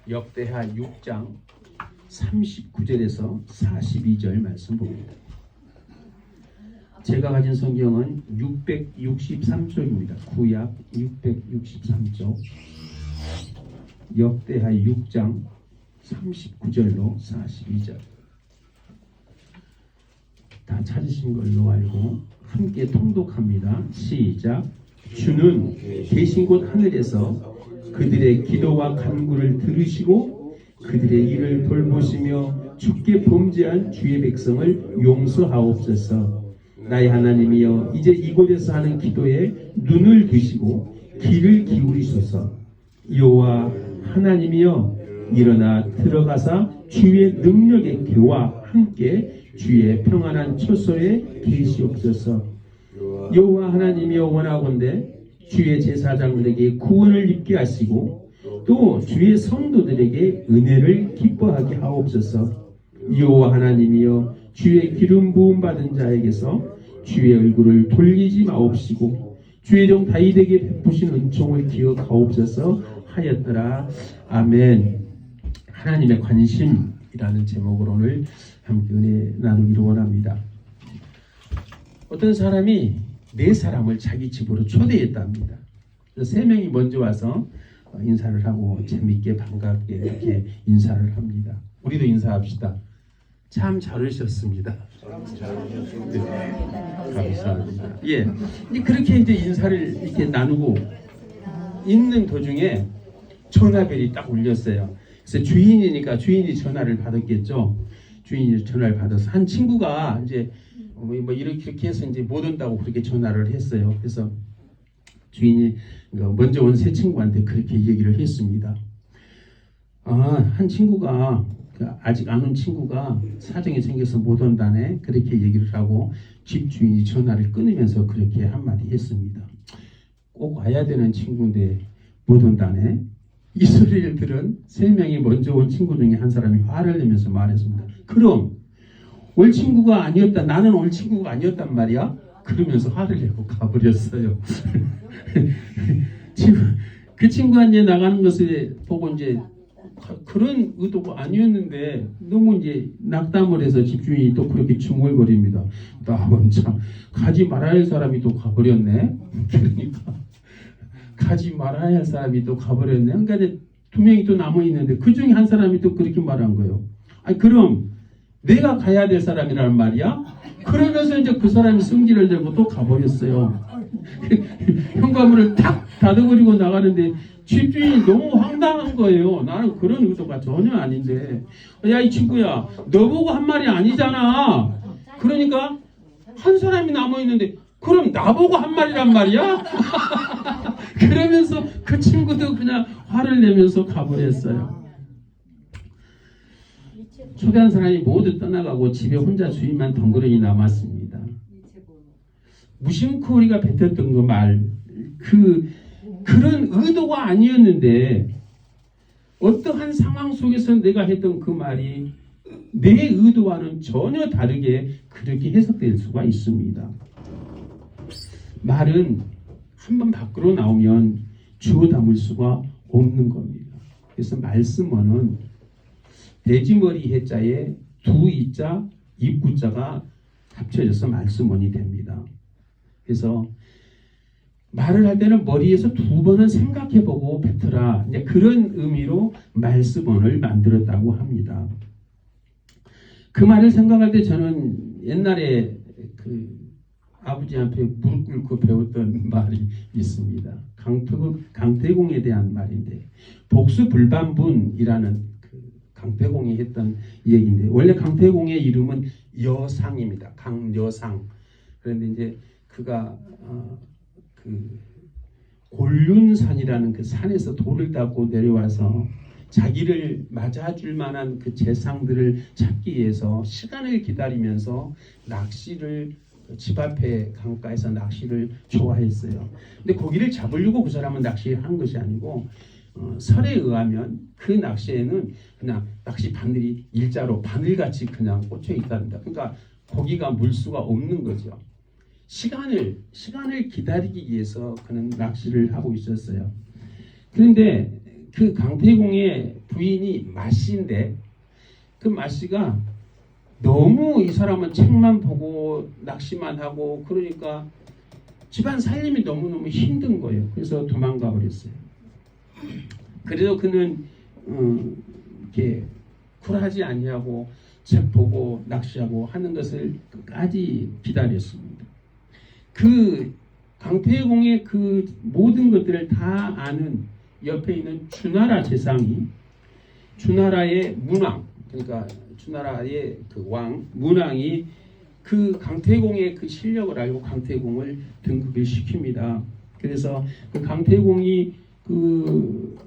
역대하 6장 39절에서 42절 말씀 봅니다. 제가 가진 성경은 663쪽입니다. 구약 663쪽 역대하 6장 39절로 42절 다 찾으신 걸로 알고 함께 통독합니다. 시작. 주는 계신 곳 하늘에서 그들의 기도와 간구를 들으시고 그들의 일을 돌보시며 주께 범죄한 주의 백성을 용서하옵소서. 나의 하나님이여, 이제 이곳에서 하는 기도에 눈을 드시고 귀를 기울이소서. 여호와 하나님이여, 일어나 들어가사 주의 능력의 교와 함께 주의 평안한 처소에 계시옵소서. 여호와 하나님이여, 원하건대 주의 제사장들에게 구원을 입게 하시고 또 주의 성도들에게 은혜를 기뻐하게 하옵소서. 여호와 하나님이여, 주의 기름 부음 받은 자에게서 주의 얼굴을 돌리지 마옵시고 주의 종 다윗에게 베푸신 은총을 기억하옵소서 하였더라. 아멘. 하나님의 관심이라는 제목으로 오늘 함께 은혜 나누기를 원합니다. 어떤 사람이 네 사람을 자기 집으로 초대했답니다. 세 명이 먼저 와서 인사를 하고 재밌게 반갑게 이렇게 인사를 합니다. 우리도 인사합시다. 참 잘 오셨습니다. 네, 감사합니다. 예, 그렇게 이제 인사를 이렇게 나누고 있는 도중에 전화벨이 딱 울렸어요. 그래서 주인이니까 주인이 전화를 받았겠죠. 주인이 전화를 받아서 한 친구가 이제 뭐 이렇게 해서 이제 못 온다고 그렇게 전화를 했어요. 그래서 주인이 먼저 온 새 친구한테 그렇게 얘기를 했습니다. 한 친구가 아직 안 온 친구가 사정이 생겨서 못 온다네. 그렇게 얘기를 하고 집 주인이 전화를 끊으면서 그렇게 한마디 했습니다. 꼭 와야 되는 친구인데 못 온다네. 이 소리를 들은 세 명이 먼저 온 친구 중에 한 사람이 화를 내면서 말했습니다. 그럼 올 친구가 아니었다. 나는 올 친구가 아니었단 말이야. 그러면서 화를 내고 가버렸어요. 지금 그 친구가 이제 나가는 것을 보고 이제 그런 의도가 아니었는데 너무 이제 낙담을 해서 집주인이 또 그렇게 중얼거립니다. 나 혼자 가지 말아야 할 사람이 또 가버렸네. 그러니까 가지 말아야 할 사람이 또 가버렸네. 그러니까 이제 두 명이 또 남아 있는데 그 중에 한 사람이 또 그렇게 말한 거예요. 아니 그럼 내가 가야 될 사람이란 말이야? 그러면서 이제 그 사람이 승질을 내고 또 가버렸어요. 현관문을 탁 닫아버리고 나가는데 집주인이 너무 황당한 거예요. 나는 그런 의도가 전혀 아닌데, 야 이 친구야, 너 보고 한 말이 아니잖아. 그러니까 한 사람이 남아 있는데 그럼 나보고 한 말이란 말이야? 그러면서 그 친구도 그냥 화를 내면서 가버렸어요. 초대한 사람이 모두 떠나가고 집에 혼자 주인만 덩그러니 남았습니다. 무심코 우리가 뱉었던 그 말, 그런 의도가 아니었는데 어떠한 상황 속에서 내가 했던 그 말이 내 의도와는 전혀 다르게 그렇게 해석될 수가 있습니다. 말은 한번 밖으로 나오면 주워 담을 수가 없는 겁니다. 그래서 말씀어는 돼지머리 해자에 두 이자, 입구자가 합쳐져서 말씀원이 됩니다. 그래서 말을 할 때는 머리에서 두 번은 생각해보고 뱉어라. 이제 그런 의미로 말씀원을 만들었다고 합니다. 그 말을 생각할 때 저는 옛날에 그 아버지한테 무릎 꿇고 배웠던 말이 있습니다. 강태공에 대한 말인데 복수불반분이라는 그 강태공이 했던 얘기인데 원래 강태공의 이름은 여상입니다. 강여상. 그런데 이제 그가 그 골륜산이라는 그 산에서 돌을 닦고 내려와서 자기를 맞아줄 만한 그 재상들을 찾기 위해서 시간을 기다리면서 낚시를 집 앞에 강가에서 낚시를 좋아했어요. 근데 고기를 잡으려고 그 사람은 낚시를 한 것이 아니고 설에 의하면 그 낚시에는 그냥 낚시 바늘이 일자로 바늘같이 그냥 꽂혀 있답니다. 그러니까 고기가 물수가 없는 거죠. 시간을 기다리기 위해서 그는 낚시를 하고 있었어요. 그런데 그 강태공의 부인이 마씨인데 그 마씨가 너무 이 사람은 책만 보고 낚시만 하고 그러니까 집안 살림이 너무너무 힘든 거예요. 그래서 도망가 버렸어요. 그래도 그는 이렇게 쿨하지 아니하고 책 보고 낚시하고 하는 것을 끝까지 기다렸습니다. 그 강태공의 그 모든 것들을 다 아는 옆에 있는 주나라 재상이 주나라의 문왕, 그러니까 주나라의 그 왕 문왕이 그 강태공의 그 실력을 알고 강태공을 등극을 시킵니다. 그래서 그 강태공이 그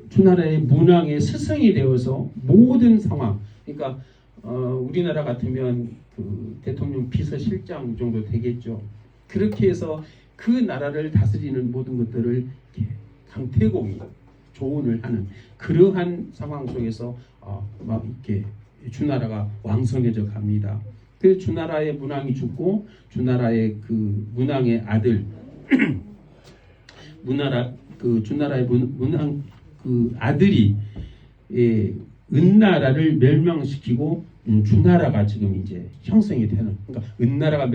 주나라의 문왕의 스승이 되어서 모든 상황, 그러니까 우리나라 같으면 그 대통령 비서실장 정도 되겠죠. 그렇게 해서 그 나라를 다스리는 모든 것들을 강태공이 조언을 하는 그러한 상황 속에서 막 이렇게 주나라가 왕성해져 갑니다. 그 주나라의 문왕이 죽고 주나라의 그 문왕의 아들 주나라의 문왕 그 아들이 은나라를 멸망시키고 주나라가 지금 이제 형성이 되는, 그러니까 은나라가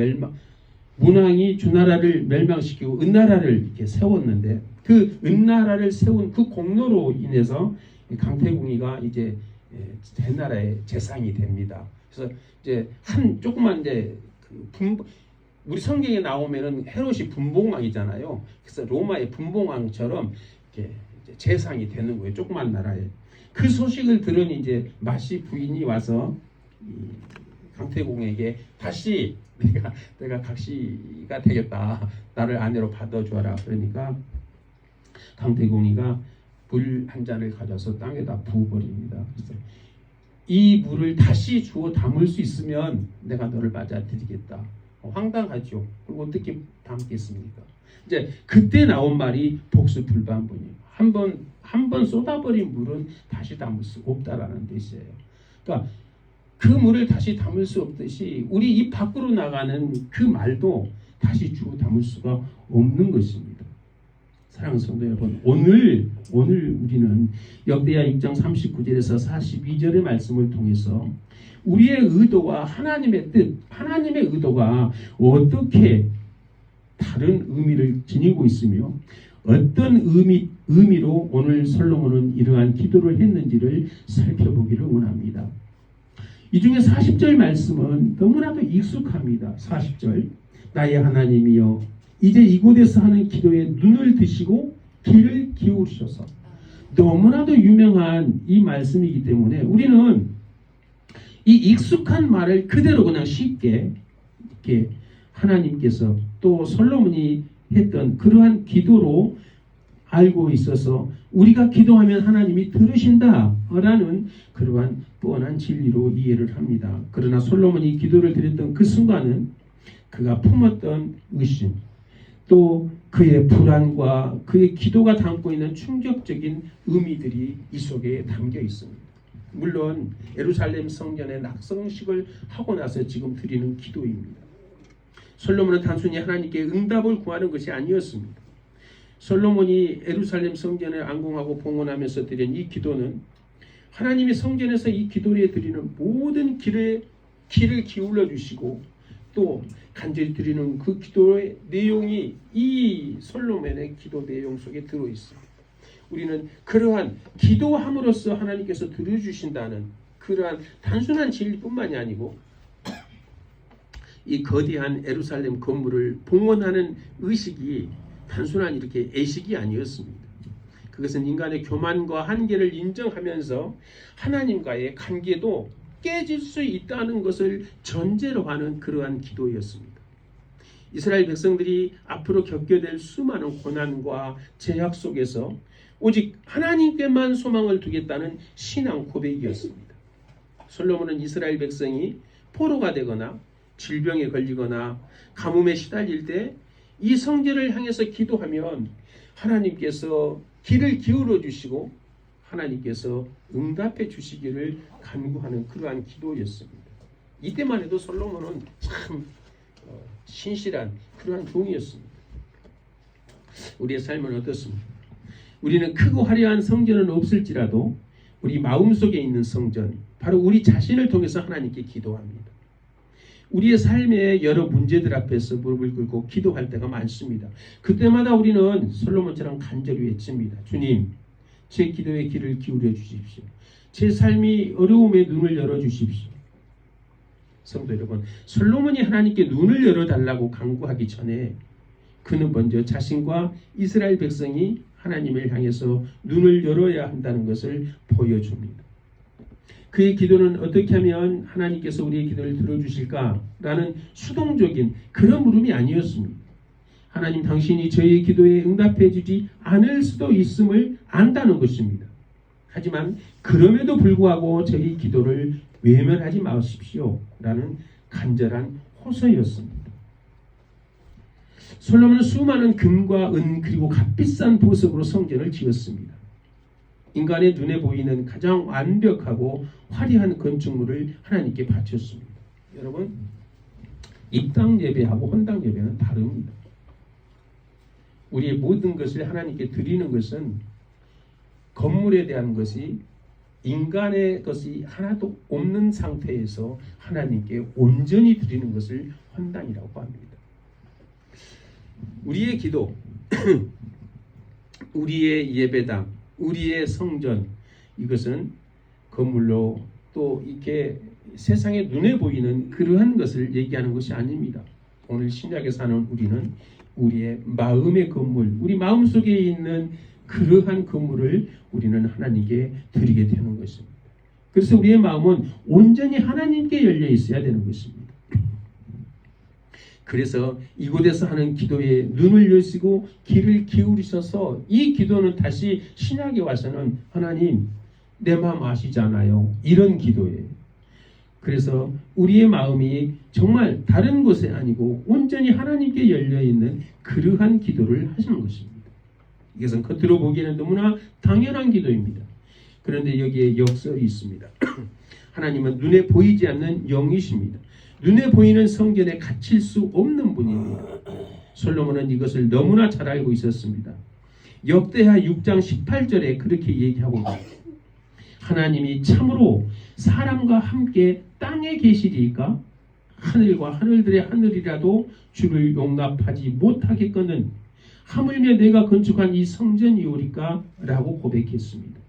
문왕이 주나라를 멸망시키고 은나라를 이렇게 세웠는데 그 은나라를 세운 그 공로로 인해서 강태공이가 이제 대나라의 재상이 됩니다. 그래서 이제 한 조그만 이제 우리 성경에 나오면은 헤롯이 분봉왕이잖아요. 그래서 로마의 분봉왕처럼 이렇게 재상이 되는 거예요. 조그만 나라에. 그 소식을 들은 이제 마씨 부인이 와서 강태공에게 다시 내가 각시가 되겠다. 나를 아내로 받아주어라. 그러니까 강태공이가 물 한 잔을 가져서 땅에다 부어버립니다. 그래서 이 물을 다시 주워 담을 수 있으면 내가 너를 맞아들이겠다. 황당하죠. 그럼 어떻게 담겠습니까? 이제 그때 나온 말이 복수불반분이에요. 한 번 쏟아버린 물은 다시 담을 수 없다라는 뜻이에요. 그러니까 그 물을 다시 담을 수 없듯이 우리 입 밖으로 나가는 그 말도 다시 주워 담을 수가 없는 것입니다. 사랑하는 성도 여러분, 오늘 우리는 역대하 6장 39절에서 42절의 말씀을 통해서 우리의 의도와 하나님의 뜻, 하나님의 의도가 어떻게 다른 의미를 지니고 있으며 어떤 의미로 오늘 솔로몬은 이러한 기도를 했는지를 살펴보기를 원합니다. 이 중에 40절 말씀은 너무나도 익숙합니다. 40절, 나의 하나님이여 이제 이곳에서 하는 기도에 눈을 드시고 귀를 기울이셔서, 너무나도 유명한 이 말씀이기 때문에 우리는 이 익숙한 말을 그대로 그냥 쉽게 이렇게 하나님께서 또 솔로몬이 했던 그러한 기도로 알고 있어서 우리가 기도하면 하나님이 들으신다라는 그러한 뻔한 진리로 이해를 합니다. 그러나 솔로몬이 기도를 드렸던 그 순간은 그가 품었던 의심, 또 그의 불안과 그의 기도가 담고 있는 충격적인 의미들이 이 속에 담겨 있습니다. 물론 예루살렘 성전의 낙성식을 하고 나서 지금 드리는 기도입니다. 솔로몬은 단순히 하나님께 응답을 구하는 것이 아니었습니다. 솔로몬이 예루살렘 성전을 안궁하고 봉헌하면서 드린 이 기도는 하나님의 성전에서 이 기도에 드리는 모든 귀를 기울여 주시고 또 간절히 드리는 그 기도의 내용이 이 솔로몬의 기도 내용 속에 들어있습니다. 우리는 그러한 기도함으로써 하나님께서 들어주신다는 그러한 단순한 진리뿐만이 아니고 이 거대한 예루살렘 건물을 봉헌하는 의식이 단순한 이렇게 애식이 아니었습니다. 그것은 인간의 교만과 한계를 인정하면서 하나님과의 관계도 깨질 수 있다는 것을 전제로 하는 그러한 기도였습니다. 이스라엘 백성들이 앞으로 겪게 될 수많은 고난과 제약 속에서 오직 하나님께만 소망을 두겠다는 신앙 고백이었습니다. 솔로몬은 이스라엘 백성이 포로가 되거나 질병에 걸리거나 가뭄에 시달릴 때 이 성전을 향해서 기도하면 하나님께서 귀를 기울여 주시고 하나님께서 응답해 주시기를 간구하는 그러한 기도였습니다. 이때만 해도 솔로몬은 참 신실한 그러한 종이었습니다. 우리의 삶은 어떻습니까? 우리는 크고 화려한 성전은 없을지라도 우리 마음속에 있는 성전, 바로 우리 자신을 통해서 하나님께 기도합니다. 우리의 삶의 여러 문제들 앞에서 무릎을 꿇고 기도할 때가 많습니다. 그때마다 우리는 솔로몬처럼 간절히 외칩니다. 주님, 제 기도의 귀를 기울여 주십시오. 제 삶이 어려움에 눈을 열어주십시오. 성도 여러분, 솔로몬이 하나님께 눈을 열어달라고 간구하기 전에 그는 먼저 자신과 이스라엘 백성이 하나님을 향해서 눈을 열어야 한다는 것을 보여줍니다. 그의 기도는 어떻게 하면 하나님께서 우리의 기도를 들어주실까라는 수동적인 그런 물음이 아니었습니다. 하나님, 당신이 저희의 기도에 응답해 주지 않을 수도 있음을 안다는 것입니다. 하지만 그럼에도 불구하고 저희 기도를 외면하지 마십시오 라는 간절한 호소였습니다. 솔로몬은 수많은 금과 은 그리고 값비싼 보석으로 성전을 지었습니다. 인간의 눈에 보이는 가장 완벽하고 화려한 건축물을 하나님께 바쳤습니다. 여러분, 입당 예배하고 헌당 예배는 다릅니다. 우리의 모든 것을 하나님께 드리는 것은 건물에 대한 것이 인간의 것이 하나도 없는 상태에서 하나님께 온전히 드리는 것을 헌당이라고 합니다. 우리의 기도, 우리의 예배당, 우리의 성전, 이것은 건물로 또 이렇게 세상에 눈에 보이는 그러한 것을 얘기하는 것이 아닙니다. 오늘 신약에 사는 우리는 우리의 마음의 건물, 우리 마음속에 있는 그러한 건물을 우리는 하나님께 드리게 되는 것입니다. 그래서 우리의 마음은 온전히 하나님께 열려 있어야 되는 것입니다. 그래서 이곳에서 하는 기도에 눈을 여시고 귀를 기울이셔서 이 기도는 다시 신약에 와서는 하나님, 내 마음 아시잖아요. 이런 기도예요. 그래서 우리의 마음이 정말 다른 곳에 아니고 온전히 하나님께 열려있는 그러한 기도를 하시는 것입니다. 이것은 겉으로 보기에는 너무나 당연한 기도입니다. 그런데 여기에 역설이 있습니다. 하나님은 눈에 보이지 않는 영이십니다. 눈에 보이는 성전에 갇힐 수 없는 분입니다. 솔로몬은 이것을 너무나 잘 알고 있었습니다. 역대하 6장 18절에 그렇게 얘기하고 있습니다. 하나님이 참으로 사람과 함께 땅에 계시리까? 하늘과 하늘들의 하늘이라도 주를 용납하지 못하겠거든 하물며 내가 건축한 이 성전이오리까? 라고 고백했습니다.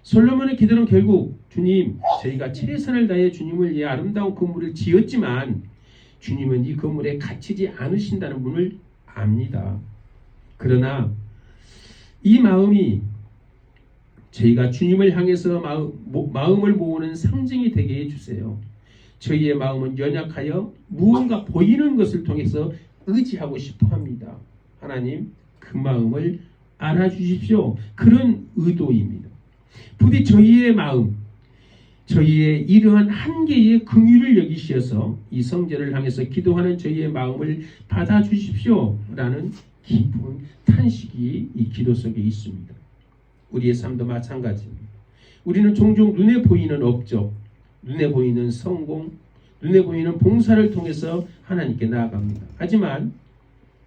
솔로몬의 기도는 결국 주님, 저희가 최선을 다해 주님을 위해 아름다운 건물을 지었지만 주님은 이 건물에 갇히지 않으신다는 분을 압니다. 그러나 이 마음이 저희가 주님을 향해서 마음을 모으는 상징이 되게 해주세요. 저희의 마음은 연약하여 무언가 보이는 것을 통해서 의지하고 싶어합니다. 하나님, 그 마음을 알아주십시오. 그런 의도입니다. 부디 저희의 마음, 저희의 이러한 한계의 긍휼을 여기시어서 이 성전을 향해서 기도하는 저희의 마음을 받아주십시오 라는 깊은 탄식이 이 기도 속에 있습니다. 우리의 삶도 마찬가지입니다. 우리는 종종 눈에 보이는 업적, 눈에 보이는 성공, 눈에 보이는 봉사를 통해서 하나님께 나아갑니다. 하지만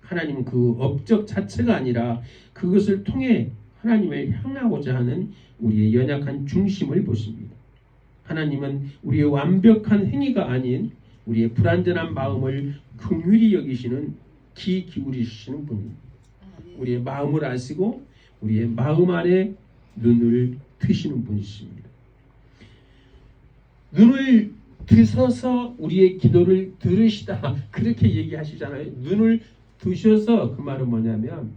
하나님은 그 업적 자체가 아니라 그것을 통해 하나님을 향하고자 하는 우리의 연약한 중심을 보십니다. 하나님은 우리의 완벽한 행위가 아닌 우리의 불완전한 마음을 긍휼히 여기시는 귀 기울이시는 분입니다. 우리의 마음을 아시고 우리의 마음 안에 눈을 트시는 분이십니다. 눈을 드셔서 우리의 기도를 들으시다 그렇게 얘기하시잖아요. 눈을 드셔서 그 말은 뭐냐면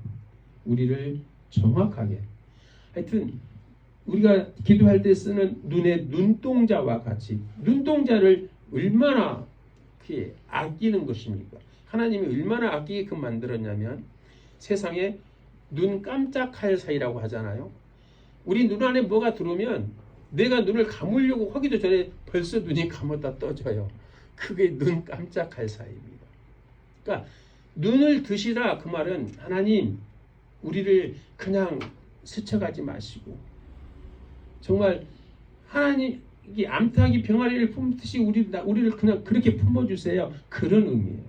우리를 정확하게, 하여튼 우리가 기도할 때 쓰는 눈의 눈동자와 같이, 눈동자를 얼마나 아끼는 것입니까? 하나님이 얼마나 아끼게끔 만들었냐면 세상에 눈 깜짝할 사이라고 하잖아요. 우리 눈 안에 뭐가 들어오면 내가 눈을 감으려고 하기도 전에 벌써 눈이 감았다 떠져요. 그게 눈 깜짝할 사이입니다. 그러니까 눈을 드시라 그 말은 하나님, 우리를 그냥 스쳐가지 마시고 정말 하나님 이 암탉이 병아리를 품듯이 우리를 그냥 그렇게 품어주세요. 그런 의미예요.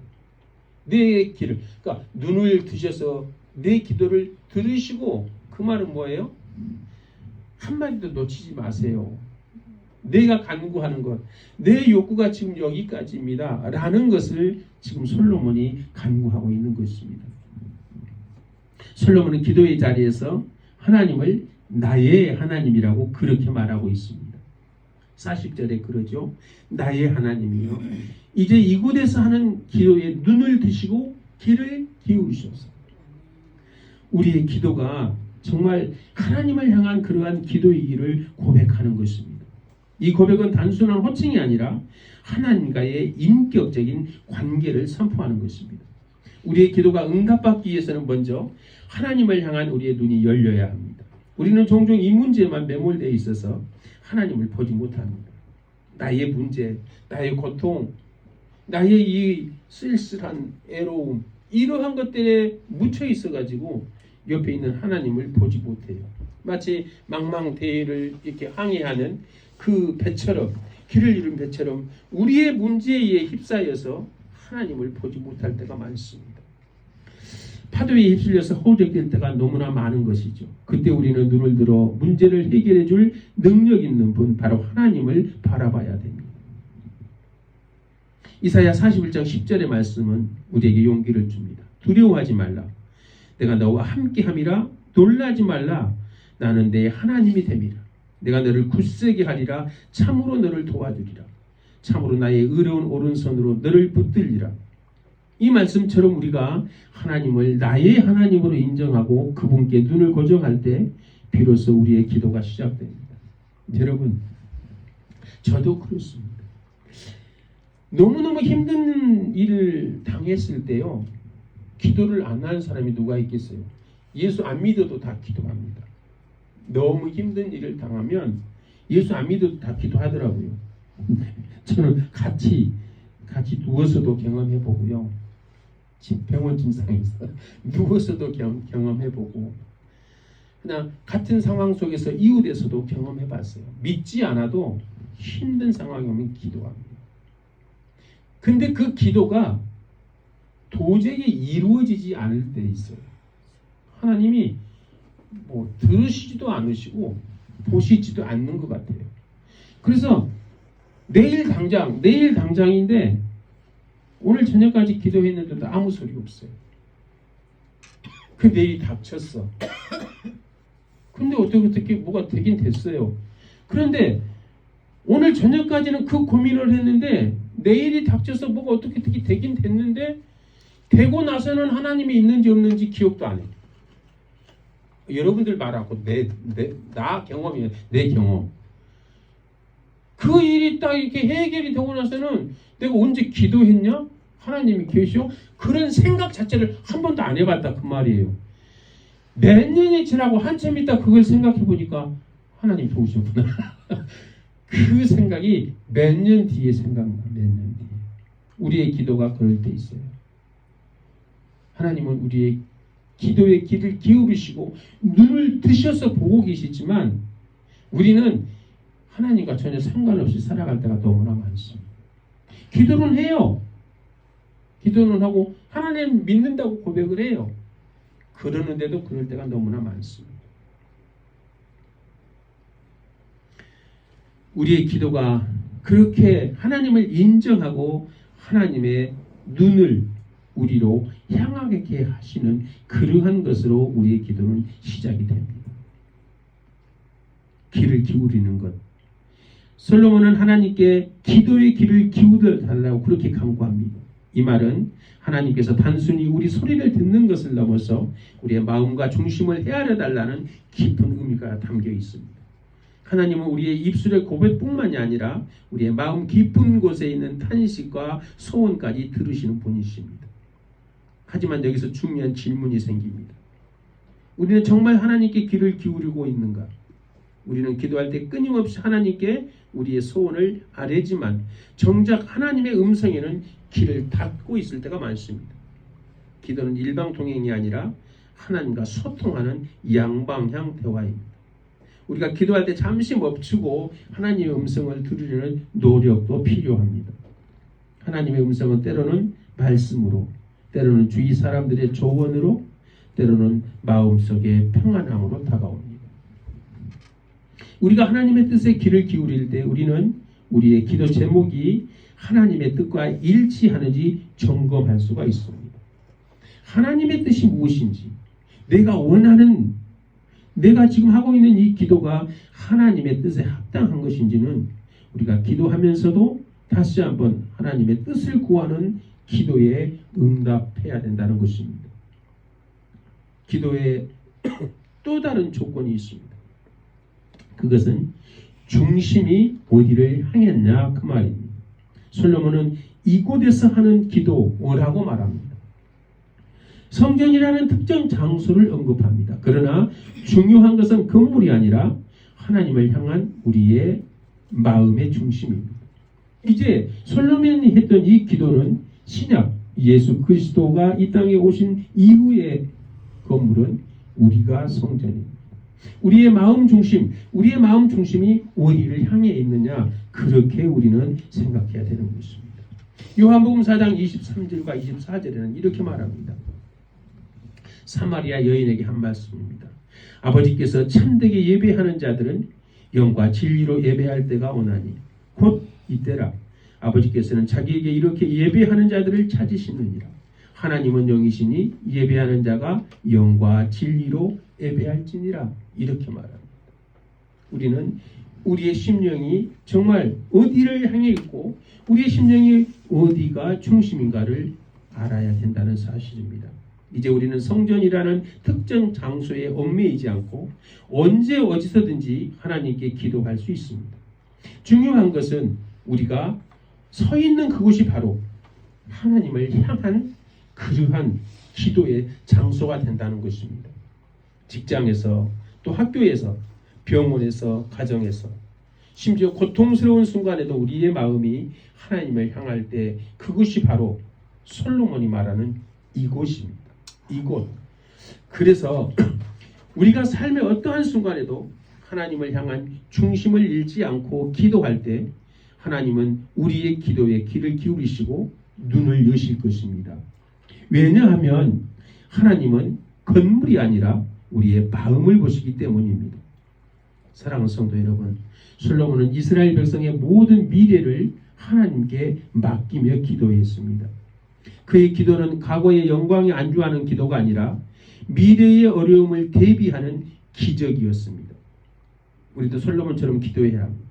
내 길을, 그러니까 눈을 드셔서 내 기도를 들으시고 그 말은 뭐예요? 한마디도 놓치지 마세요. 내가 간구하는 것, 내 욕구가 지금 여기까지입니다 라는 것을 지금 솔로몬이 간구하고 있는 것입니다. 솔로몬은 기도의 자리에서 하나님을 나의 하나님이라고 그렇게 말하고 있습니다. 40절에 그러죠. 나의 하나님이요, 이제 이곳에서 하는 기도에 눈을 드시고 귀를 기울이셔서. 우리의 기도가 정말 하나님을 향한 그러한 기도이기를 고백하는 것입니다. 이 고백은 단순한 호칭이 아니라 하나님과의 인격적인 관계를 선포하는 것입니다. 우리의 기도가 응답받기 위해서는 먼저 하나님을 향한 우리의 눈이 열려야 합니다. 우리는 종종 이 문제에만 매몰되어 있어서 하나님을 보지 못합니다. 나의 문제, 나의 고통, 나의 이 쓸쓸한 애로움, 이러한 것들에 묻혀 있어가지고 옆에 있는 하나님을 보지 못해요. 마치 망망대해를 이렇게 항해하는 그 배처럼, 길을 잃은 배처럼 우리의 문제에 휩싸여서 하나님을 보지 못할 때가 많습니다. 파도에 휩쓸려서 허우적될 때가 너무나 많은 것이죠. 그때 우리는 눈을 들어 문제를 해결해 줄 능력 있는 분, 바로 하나님을 바라봐야 됩니다. 이사야 41장 10절의 말씀은 우리에게 용기를 줍니다. 두려워하지 말라. 내가 너와 함께함이라. 놀라지 말라. 나는 내 하나님이 됨이라. 내가 너를 굳세게 하리라. 참으로 너를 도와주리라. 참으로 나의 의로운 오른손으로 너를 붙들리라. 이 말씀처럼 우리가 하나님을 나의 하나님으로 인정하고 그분께 눈을 고정할 때 비로소 우리의 기도가 시작됩니다. 여러분, 저도 그렇습니다. 너무너무 힘든 일을 당했을 때요, 기도를 안 하는 사람이 누가 있겠어요? 예수 안 믿어도 다 기도합니다. 너무 힘든 일을 당하면 예수 안 믿어도 다 기도하더라고요. 저는 같이 누워서도 경험해보고요, 병원 침상에서 누워서도 경험해보고, 그냥 같은 상황 속에서 이웃에서도 경험해봤어요. 믿지 않아도 힘든 상황이 오면 기도합니다. 근데 그 기도가 도저히 이루어지지 않을 때 있어요. 하나님이 뭐 들으시지도 않으시고 보시지도 않는 것 같아요. 그래서 내일 당장인데 오늘 저녁까지 기도했는데도 아무 소리 없어요. 그 내일이 닥쳤어. 근데 어떻게 뭐가 되긴 됐어요. 그런데 오늘 저녁까지는 그 고민을 했는데 내일이 닥쳐서 뭐가 어떻게 되긴 됐는데, 되고 나서는 하나님이 있는지 없는지 기억도 안 해요. 여러분들 말하고 나 경험이에요. 내 경험. 그 일이 딱 이렇게 해결이 되고 나서는 내가 언제 기도했냐? 하나님이 계셔? 그런 생각 자체를 한 번도 안 해봤다 그 말이에요. 몇 년이 지나고 한참 있다 그걸 생각해 보니까 하나님 좋으셨구나. 그 생각이 몇 년 뒤에 생각나. 몇 년 뒤에. 우리의 기도가 그럴 때 있어요. 하나님은 우리의 기도의 귀를 기울이시고 눈을 드셔서 보고 계시지만 우리는 하나님과 전혀 상관없이 살아갈 때가 너무나 많습니다. 기도는 해요. 기도는 하고 하나님 믿는다고 고백을 해요. 그러는데도 그럴 때가 너무나 많습니다. 우리의 기도가 그렇게 하나님을 인정하고 하나님의 눈을 우리로 향하게 하시는 그러한 것으로 우리의 기도는 시작이 됩니다. 귀를 기울이는 것. 솔로몬은 하나님께 기도의 귀를 기울여 달라고 그렇게 간구합니다. 이 말은 하나님께서 단순히 우리 소리를 듣는 것을 넘어서 우리의 마음과 중심을 헤아려 달라는 깊은 의미가 담겨 있습니다. 하나님은 우리의 입술의 고백뿐만이 아니라 우리의 마음 깊은 곳에 있는 탄식과 소원까지 들으시는 분이십니다. 하지만 여기서 중요한 질문이 생깁니다. 우리는 정말 하나님께 귀를 기울이고 있는가? 우리는 기도할 때 끊임없이 하나님께 우리의 소원을 아뢰지만 정작 하나님의 음성에는 귀를 닫고 있을 때가 많습니다. 기도는 일방통행이 아니라 하나님과 소통하는 양방향 대화입니다. 우리가 기도할 때 잠시 멈추고 하나님의 음성을 들으려는 노력도 필요합니다. 하나님의 음성은 때로는 말씀으로, 때로는 주위 사람들의 조언으로, 때로는 마음속에 평안함으로 다가옵니다. 우리가 하나님의 뜻에 귀를 기울일 때 우리는 우리의 기도 제목이 하나님의 뜻과 일치하는지 점검할 수가 있습니다. 하나님의 뜻이 무엇인지, 내가 원하는, 내가 지금 하고 있는 이 기도가 하나님의 뜻에 합당한 것인지는 우리가 기도하면서도 다시 한번 하나님의 뜻을 구하는 기도에 응답해야 된다는 것입니다. 기도에 또 다른 조건이 있습니다. 그것은 중심이 어디를 향했냐 그 말입니다. 솔로몬은 이곳에서 하는 기도라고 말합니다. 성전이라는 특정 장소를 언급합니다. 그러나 중요한 것은 건물이 아니라 하나님을 향한 우리의 마음의 중심입니다. 이제 솔로몬이 했던 이 기도는 신약 예수 그리스도가 이 땅에 오신 이후의 건물은 우리가 성전입니다. 우리의 마음 중심이 어디를 향해 있느냐, 그렇게 우리는 생각해야 되는 것입니다. 요한복음 4장 23절과 24절에는 이렇게 말합니다. 사마리아 여인에게 한 말씀입니다. 아버지께서 참되게 예배하는 자들은 영과 진리로 예배할 때가 오나니 곧 이때라. 아버지께서는 자기에게 이렇게 예배하는 자들을 찾으시느니라. 하나님은 영이시니 예배하는 자가 영과 진리로 예배할지니라. 이렇게 말합니다. 우리는 우리의 심령이 정말 어디를 향해 있고 우리의 심령이 어디가 중심인가를 알아야 된다는 사실입니다. 이제 우리는 성전이라는 특정 장소에 얽매이지 않고 언제 어디서든지 하나님께 기도할 수 있습니다. 중요한 것은 우리가 서 있는 그곳이 바로 하나님을 향한 그러한 기도의 장소가 된다는 것입니다. 직장에서, 또 학교에서, 병원에서, 가정에서, 심지어 고통스러운 순간에도 우리의 마음이 하나님을 향할 때 그것이 바로 솔로몬이 말하는 이곳입니다. 이곳. 그래서 우리가 삶의 어떠한 순간에도 하나님을 향한 중심을 잃지 않고 기도할 때 하나님은 우리의 기도에 귀를 기울이시고 눈을 여실 것입니다. 왜냐하면 하나님은 건물이 아니라 우리의 마음을 보시기 때문입니다. 사랑하는 성도 여러분, 솔로몬은 이스라엘 백성의 모든 미래를 하나님께 맡기며 기도했습니다. 그의 기도는 과거의 영광에 안주하는 기도가 아니라 미래의 어려움을 대비하는 기적이었습니다. 우리도 솔로몬처럼 기도해야 합니다.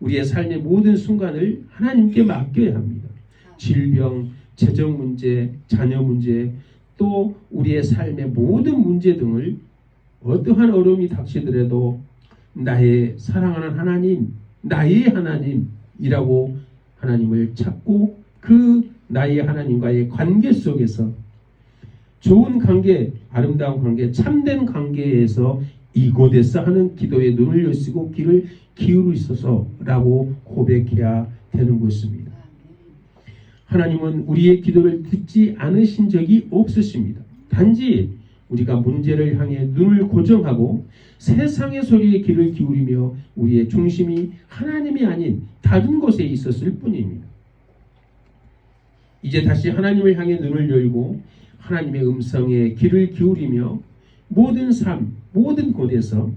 우리의 삶의 모든 순간을 하나님께 맡겨야 합니다. 질병, 재정 문제, 자녀 문제, 또 우리의 삶의 모든 문제 등을 어떠한 어려움이 닥치더라도 나의 사랑하는 하나님, 나의 하나님이라고 하나님을 찾고 그 나의 하나님과의 관계 속에서 좋은 관계, 아름다운 관계, 참된 관계에서 이곳에서 하는 기도에 눈을 여시고 귀를 기울이소서라고 고백해야 되는 것입니다. 하나님은 우리의 기도를 듣지 않으신 적이 없으십니다. 단지 우리가 문제를 향해 눈을 고정하고 세상의 소리에 귀를 기울이며 우리의 중심이 하나님이 아닌 다른 곳에 있었을 뿐입니다. 이제 다시 하나님을 향해 눈을 열고 하나님의 음성에 귀를 기울이며 모든 삶, 모든 곳에서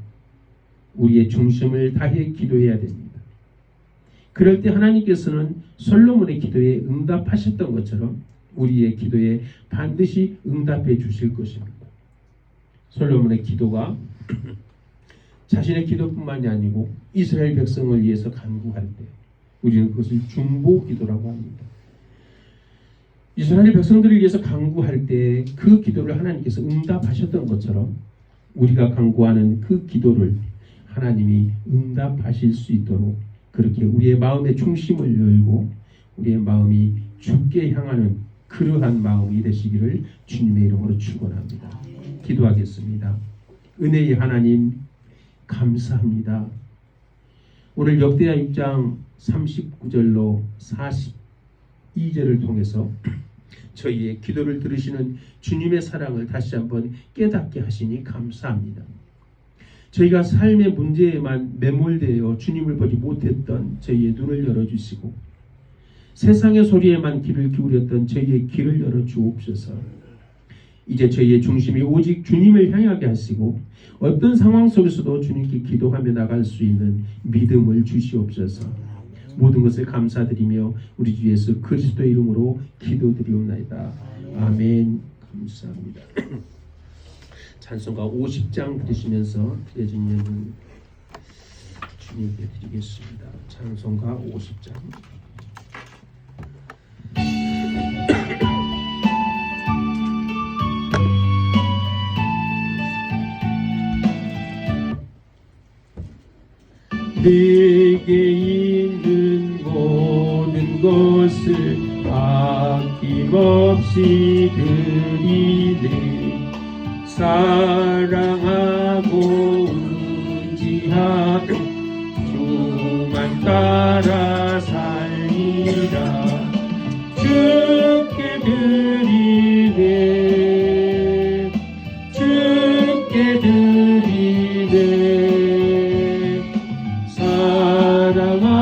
우리의 중심을 다해 기도해야 됩니다. 그럴 때 하나님께서는 솔로몬의 기도에 응답하셨던 것처럼 우리의 기도에 반드시 응답해 주실 것입니다. 솔로몬의 기도가 자신의 기도뿐만이 아니고 이스라엘 백성을 위해서 간구할 때 우리는 그것을 중보 기도라고 합니다. 이스라엘 백성들을 위해서 간구할 때 그 기도를 하나님께서 응답하셨던 것처럼 우리가 간구하는 그 기도를 하나님이 응답하실 수 있도록 그렇게 우리의 마음의 중심을 열고 우리의 마음이 주께 향하는 그러한 마음이 되시기를 주님의 이름으로 축원합니다. 기도하겠습니다. 은혜의 하나님 감사합니다. 오늘 역대하 6장 39절로 42절을 통해서 저희의 기도를 들으시는 주님의 사랑을 다시 한번 깨닫게 하시니 감사합니다. 저희가 삶의 문제에만 매몰되어 주님을 보지 못했던 저희의 눈을 열어주시고 세상의 소리에만 귀를 기울였던 저희의 귀를 열어주옵소서. 이제 저희의 중심이 오직 주님을 향하게 하시고 어떤 상황 속에서도 주님께 기도하며 나갈 수 있는 믿음을 주시옵소서. 모든 것을 감사드리며 우리 주 예수 그리스도의 이름으로 기도드리옵나이다. 아멘. 감사합니다. 찬송가 50장 부르시면서 드려진 예는 주님께 드리겠습니다. 찬송가 50장. 내게 있는 모든 것을 아낌없이 드리네. 사랑하고 의지하며 주만 따라 살리라. 주께 드리네. 주께 드리네. 사랑하고